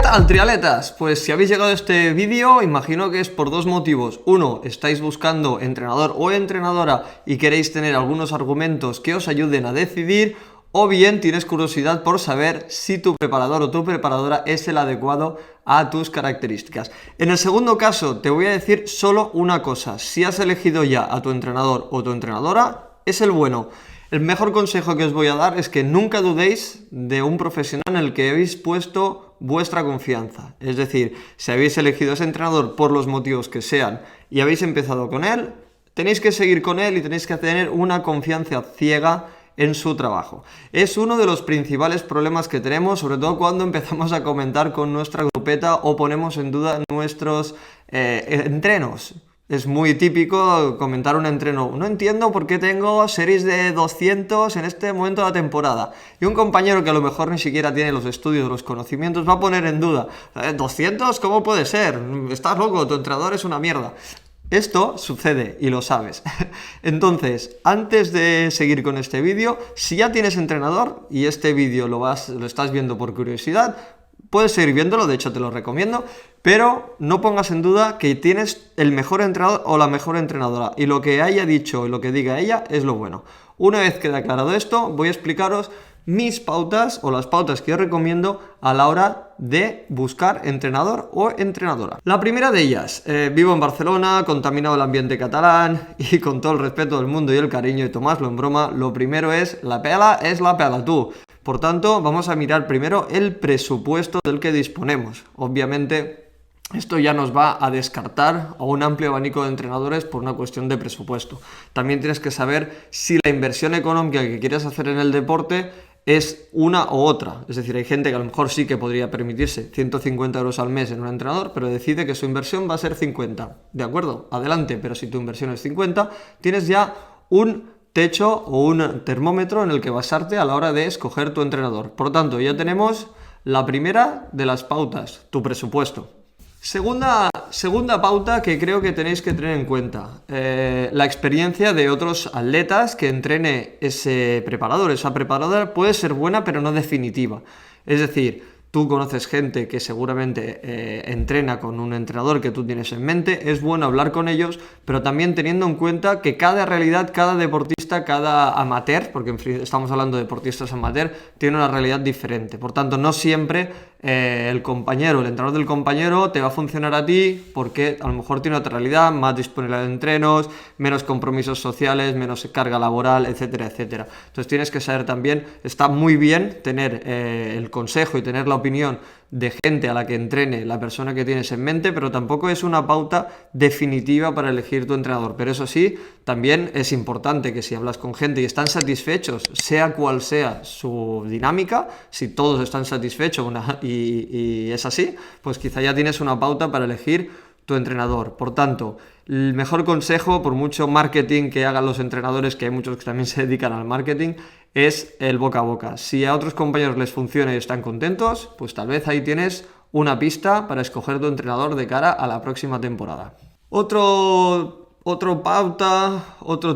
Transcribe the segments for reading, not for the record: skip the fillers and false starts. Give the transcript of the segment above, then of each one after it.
tal, trialetas? Pues si habéis llegado a este vídeo, imagino que es por dos motivos. Uno, estáis buscando entrenador o entrenadora y queréis tener algunos argumentos que os ayuden a decidir, o bien tienes curiosidad por saber si tu preparador o tu preparadora es el adecuado a tus características. En el segundo caso, te voy a decir solo una cosa. Si has elegido ya a tu entrenador o tu entrenadora, es el bueno. El mejor consejo que os voy a dar es que nunca dudéis de un profesional en el que habéis puesto vuestra confianza. Es decir, si habéis elegido a ese entrenador por los motivos que sean y habéis empezado con él, tenéis que seguir con él y tenéis que tener una confianza ciega en su trabajo. Es uno de los principales problemas que tenemos, sobre todo cuando empezamos a comentar con nuestra grupeta o ponemos en duda nuestros entrenos. Es muy típico comentar un entreno. No entiendo por qué tengo series de 200 en este momento de la temporada. Y un compañero que a lo mejor ni siquiera tiene los estudios, los conocimientos, va a poner en duda. ¿200? ¿Cómo puede ser? Estás loco, tu entrenador es una mierda. Esto sucede y lo sabes. Entonces, antes de seguir con este vídeo, si ya tienes entrenador y este vídeo lo estás viendo por curiosidad, puedes seguir viéndolo, de hecho te lo recomiendo, pero no pongas en duda que tienes el mejor entrenador o la mejor entrenadora y lo que haya dicho y lo que diga ella es lo bueno. Una vez quede aclarado esto, voy a explicaros mis pautas o las pautas que yo recomiendo a la hora de buscar entrenador o entrenadora. La primera de ellas, vivo en Barcelona, contaminado el ambiente catalán y con todo el respeto del mundo y el cariño y tomadlo en broma, lo primero es la pela tú. Por tanto, vamos a mirar primero el presupuesto del que disponemos. Obviamente, esto ya nos va a descartar a un amplio abanico de entrenadores por una cuestión de presupuesto. También tienes que saber si la inversión económica que quieres hacer en el deporte es una u otra. Es decir, hay gente que a lo mejor sí que podría permitirse 150 euros al mes en un entrenador, pero decide que su inversión va a ser 50. ¿De acuerdo? Adelante, pero si tu inversión es 50, tienes ya un techo o un termómetro en el que basarte a la hora de escoger tu entrenador. Por tanto, ya tenemos la primera de las pautas, tu presupuesto. Segunda pauta que creo que tenéis que tener en cuenta, la experiencia de otros atletas que entrene ese preparador. Esa preparadora puede ser buena pero no definitiva. Es decir, tú conoces gente que seguramente entrena con un entrenador que tú tienes en mente, es bueno hablar con ellos, pero también teniendo en cuenta que cada realidad, cada deportista, cada amateur, porque estamos hablando de deportistas amateur, tiene una realidad diferente. Por tanto, no siempre el entrenador del compañero te va a funcionar a ti porque a lo mejor tiene otra realidad, más disponibilidad de entrenos, menos compromisos sociales, menos carga laboral, etcétera, etcétera. Entonces tienes que saber también, está muy bien tener el consejo y tener la opinión de gente a la que entrene la persona que tienes en mente, pero tampoco es una pauta definitiva para elegir tu entrenador. Pero eso sí, también es importante que si hablas con gente y están satisfechos, sea cual sea su dinámica, si todos están satisfechos y es así, pues quizá ya tienes una pauta para elegir tu entrenador. Por tanto, el mejor consejo, por mucho marketing que hagan los entrenadores, que hay muchos que también se dedican al marketing, es el boca a boca. Si a otros compañeros les funciona y están contentos, pues tal vez ahí tienes una pista para escoger tu entrenador de cara a la próxima temporada. Otro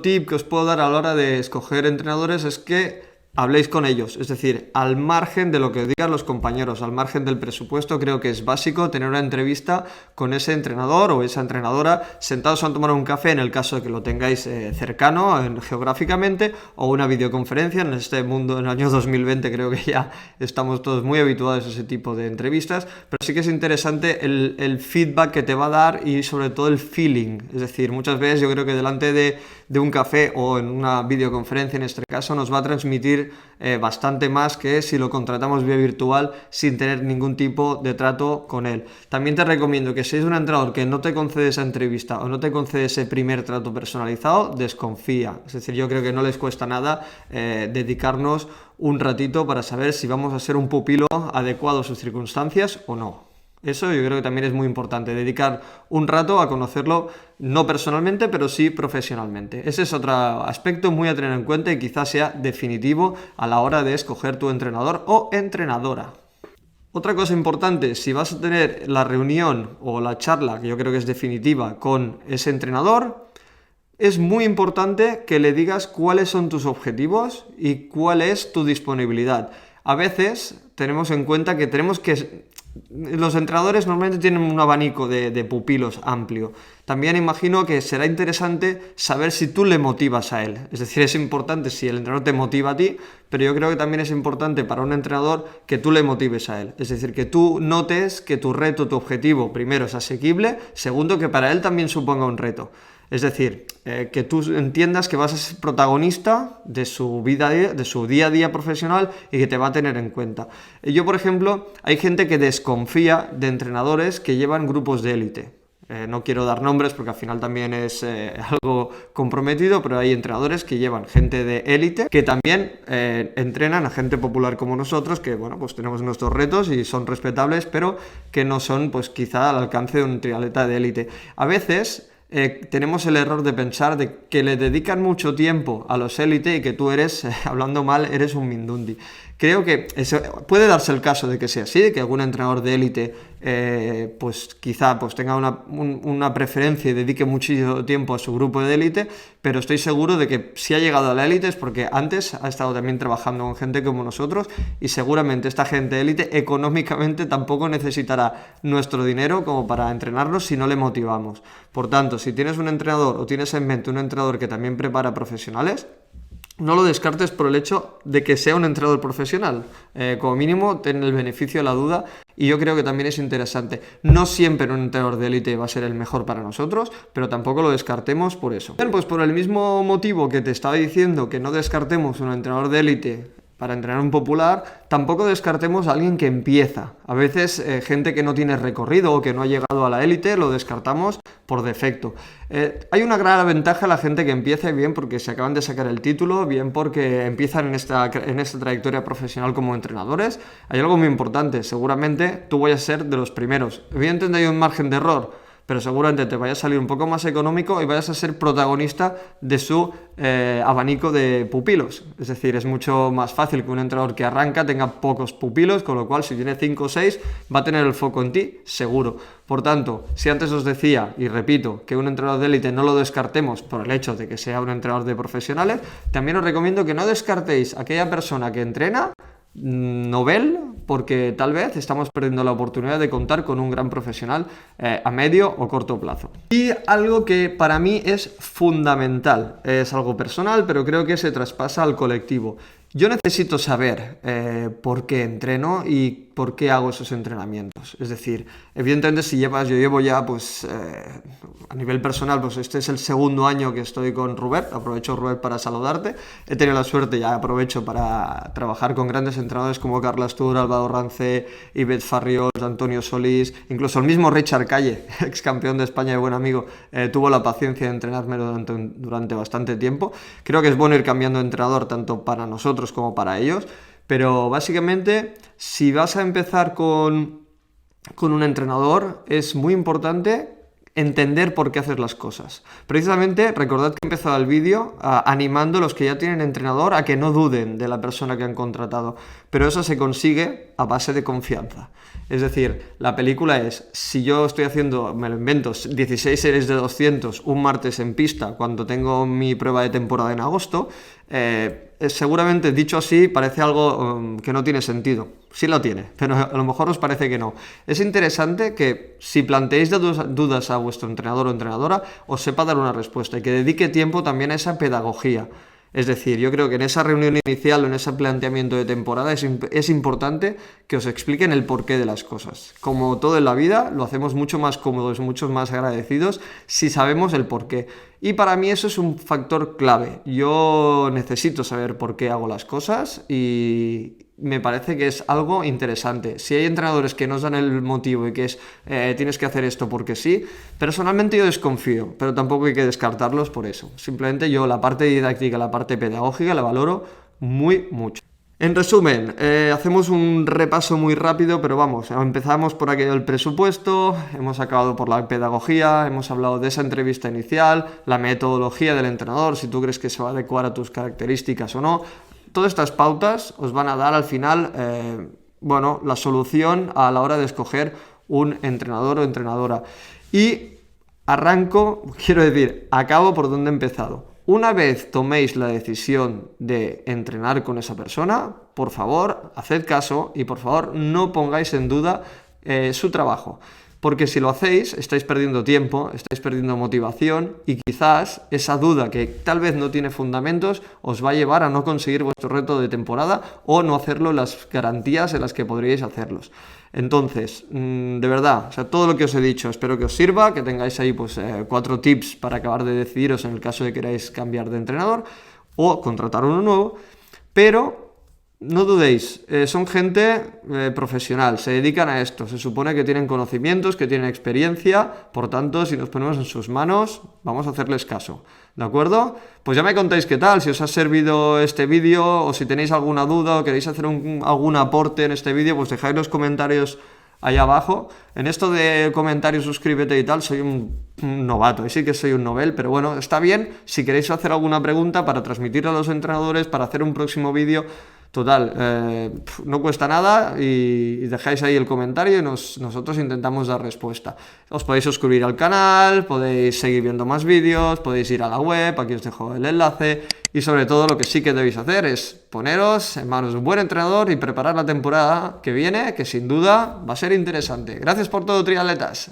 tip que os puedo dar a la hora de escoger entrenadores es que habléis con ellos, es decir, al margen de lo que digan los compañeros, al margen del presupuesto, creo que es básico tener una entrevista con ese entrenador o esa entrenadora, sentados a tomar un café en el caso de que lo tengáis cercano geográficamente, o una videoconferencia. En este mundo, en el año 2020, creo que ya estamos todos muy habituados a ese tipo de entrevistas, pero sí que es interesante el feedback que te va a dar y sobre todo el feeling. Es decir, muchas veces yo creo que delante de un café o en una videoconferencia, en este caso, nos va a transmitir bastante más que si lo contratamos vía virtual sin tener ningún tipo de trato con él. También te recomiendo que si es un entrenador que no te concede esa entrevista o no te concede ese primer trato personalizado, desconfía. Es decir, yo creo que no les cuesta nada dedicarnos un ratito para saber si vamos a ser un pupilo adecuado a sus circunstancias o no. Eso yo creo que también es muy importante, dedicar un rato a conocerlo, no personalmente, pero sí profesionalmente. Ese es otro aspecto muy a tener en cuenta y quizás sea definitivo a la hora de escoger tu entrenador o entrenadora. Otra cosa importante, si vas a tener la reunión o la charla, que yo creo que es definitiva, con ese entrenador, es muy importante que le digas cuáles son tus objetivos y cuál es tu disponibilidad. A veces tenemos en cuenta que tenemos que los entrenadores normalmente tienen un abanico de pupilos amplio. También imagino que será interesante saber si tú le motivas a él. Es decir, es importante si el entrenador te motiva a ti, pero yo creo que también es importante para un entrenador que tú le motives a él. Es decir, que tú notes que tu reto, tu objetivo, primero es asequible, segundo que para él también suponga un reto. Es decir, que tú entiendas que vas a ser protagonista de su vida, de su día a día profesional y que te va a tener en cuenta. Yo, por ejemplo, hay gente que desconfía de entrenadores que llevan grupos de élite. No quiero dar nombres porque al final también es algo comprometido, pero hay entrenadores que llevan gente de élite que también entrenan a gente popular como nosotros, que bueno, pues tenemos nuestros retos y son respetables, pero que no son pues quizá al alcance de un triatleta de élite. A veces tenemos el error de pensar de que le dedican mucho tiempo a los élite y que tú eres, hablando mal, eres un mindundi. Creo que puede darse el caso de que sea así, de que algún entrenador de élite pues quizá pues tenga una preferencia y dedique muchísimo tiempo a su grupo de élite, pero estoy seguro de que si ha llegado a la élite es porque antes ha estado también trabajando con gente como nosotros y seguramente esta gente de élite económicamente tampoco necesitará nuestro dinero como para entrenarlos si no le motivamos. Por tanto, si tienes un entrenador o tienes en mente un entrenador que también prepara profesionales, no lo descartes por el hecho de que sea un entrenador profesional. Como mínimo, ten el beneficio de la duda y yo creo que también es interesante. No siempre un entrenador de élite va a ser el mejor para nosotros, pero tampoco lo descartemos por eso. Bien, pues por el mismo motivo que te estaba diciendo que no descartemos un entrenador de élite para entrenar un popular, tampoco descartemos a alguien que empieza. A veces gente que no tiene recorrido o que no ha llegado a la élite lo descartamos por defecto. Hay una gran ventaja a la gente que empieza, bien porque se acaban de sacar el título, bien porque empiezan en esta trayectoria profesional como entrenadores. Hay algo muy importante, seguramente tú vayas a ser de los primeros. Evidentemente hay un margen de error, pero seguramente te vaya a salir un poco más económico y vayas a ser protagonista de su abanico de pupilos. Es decir, es mucho más fácil que un entrenador que arranca tenga pocos pupilos, con lo cual si tiene 5 o 6 va a tener el foco en ti, seguro. Por tanto, si antes os decía, y repito, que un entrenador de élite no lo descartemos por el hecho de que sea un entrenador de profesionales, también os recomiendo que no descartéis a aquella persona que entrena novel, porque tal vez estamos perdiendo la oportunidad de contar con un gran profesional a medio o corto plazo. Y algo que para mí es fundamental, es algo personal, pero creo que se traspasa al colectivo. Yo necesito saber por qué entreno y por qué hago esos entrenamientos. Es decir, evidentemente yo llevo ya pues a nivel personal, pues este es el segundo año que estoy con Robert. Aprovecho, Robert, para saludarte. He tenido la suerte, ya aprovecho para trabajar con grandes entrenadores como Carla Astur, Álvaro Rance, Ivette Farriols, Antonio Solís, incluso el mismo Richard Calle, ex campeón de España y buen amigo, tuvo la paciencia de entrenarme durante bastante tiempo. Creo que es bueno ir cambiando de entrenador tanto para nosotros como para ellos, pero básicamente si vas a empezar con un entrenador es muy importante entender por qué haces las cosas. Precisamente, recordad que he empezado el vídeo animando a los que ya tienen entrenador a que no duden de la persona que han contratado, pero eso se consigue a base de confianza. Es decir, la película es, si yo estoy haciendo, me lo invento, 16 series de 200 un martes en pista cuando tengo mi prueba de temporada en agosto, seguramente dicho así parece algo que no tiene sentido. Sí lo tiene, pero a lo mejor os parece que no. Es interesante que si planteáis dudas a vuestro entrenador o entrenadora, os sepa dar una respuesta y que dedique tiempo también a esa pedagogía. Es decir, yo creo que en esa reunión inicial o en ese planteamiento de temporada es importante que os expliquen el porqué de las cosas. Como todo en la vida, lo hacemos mucho más cómodos, mucho más agradecidos si sabemos el porqué. Y para mí eso es un factor clave. Yo necesito saber por qué hago las cosas y me parece que es algo interesante. Si hay entrenadores que nos dan el motivo y que es tienes que hacer esto porque sí, personalmente yo desconfío, pero tampoco hay que descartarlos por eso. Simplemente yo la parte didáctica, la parte pedagógica la valoro mucho. En resumen, hacemos un repaso muy rápido, pero vamos, empezamos por aquello del presupuesto, hemos acabado por la pedagogía, hemos hablado de esa entrevista inicial, la metodología del entrenador, si tú crees que se va a adecuar a tus características o no. Todas estas pautas os van a dar al final, la solución a la hora de escoger un entrenador o entrenadora. Y acabo por donde he empezado. Una vez toméis la decisión de entrenar con esa persona, por favor, haced caso y por favor no pongáis en duda su trabajo. Porque si lo hacéis, estáis perdiendo tiempo, estáis perdiendo motivación y quizás esa duda que tal vez no tiene fundamentos os va a llevar a no conseguir vuestro reto de temporada o no hacerlo en las garantías en las que podríais hacerlos. Entonces, de verdad, o sea, todo lo que os he dicho espero que os sirva, que tengáis ahí pues 4 tips para acabar de decidiros en el caso de que queráis cambiar de entrenador o contratar uno nuevo, pero no dudéis, son gente profesional, se dedican a esto, se supone que tienen conocimientos, que tienen experiencia, por tanto, si nos ponemos en sus manos, vamos a hacerles caso, ¿de acuerdo? Pues ya me contáis qué tal, si os ha servido este vídeo o si tenéis alguna duda o queréis hacer algún aporte en este vídeo, pues dejáis los comentarios ahí abajo. En esto de comentarios, suscríbete y tal, soy un novato, y sí que soy un novel, pero bueno, está bien si queréis hacer alguna pregunta para transmitirla a los entrenadores, para hacer un próximo vídeo. Total, no cuesta nada y dejáis ahí el comentario y nosotros intentamos dar respuesta. Os podéis suscribir al canal, podéis seguir viendo más vídeos, podéis ir a la web, aquí os dejo el enlace y sobre todo lo que sí que debéis hacer es poneros en manos de un buen entrenador y preparar la temporada que viene, que sin duda va a ser interesante. Gracias por todo, triatletas.